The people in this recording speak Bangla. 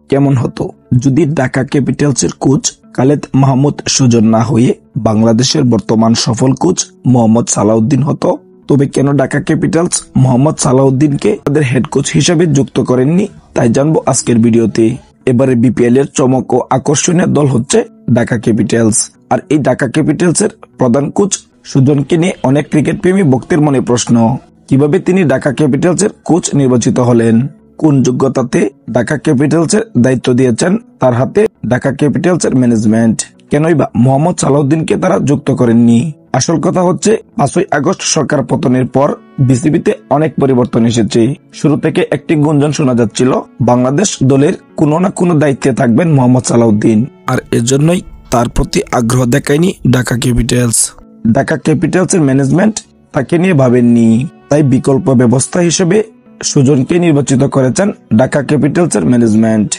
কেমন হতো যদি ঢাকা ক্যাপিটালসের কোচ খালেদ মাহমুদ সুজন না হয়ে বাংলাদেশের বর্তমান সফল কোচ মোহাম্মদ সালাউদ্দিন হতো। তবে কেন ঢাকা ক্যাপিটালস মোহাম্মদ সালাউদ্দিনকে তাদের হেড কোচ হিসেবে যুক্ত করেননি, তাই জানবো আজকের ভিডিওতে। এবারে বিপিএল এর চমক ও আকর্ষণীয় দল হচ্ছে ঢাকা ক্যাপিটালস। আর এই ঢাকা ক্যাপিটালস এর প্রধান কোচ সুজনকে নিয়ে অনেক ক্রিকেট প্রেমী ভক্তের মনে প্রশ্ন, কিভাবে তিনি ঢাকা ক্যাপিটালস এর কোচ নির্বাচিত হলেন, কোন যোগ্যতাতে ঢাকা ক্যাপিটালস এর দায়িত্ব দিয়েছেন তার হাতে ঢাকা ক্যাপিটালস এর ম্যানেজমেন্ট, কেনই বা মোহাম্মদ সালাউদ্দিনকে তারা যুক্ত করেননি। আসল কথা হচ্ছে 5ই আগস্ট সরকার পতনের পর বিসিবিতে অনেক পরিবর্তন এসেছে। শুরু থেকে একটি গুঞ্জন শোনা যাচ্ছিল বাংলাদেশ দলের কোনো না কোনো দায়িত্বে থাকবেন মোহাম্মদ সালাউদ্দিন, আর এজন্যই তার প্রতি আগ্রহ দেখায়নি ঢাকা ক্যাপিটালস। ঢাকা ক্যাপিটালস এর ম্যানেজমেন্ট তাকে নিয়ে ভাবেননি, তাই বিকল্প ব্যবস্থা হিসেবে সুজনকে নির্বাচিত করেছেন ঢাকা ক্যাপিটালস এর ম্যানেজমেন্ট।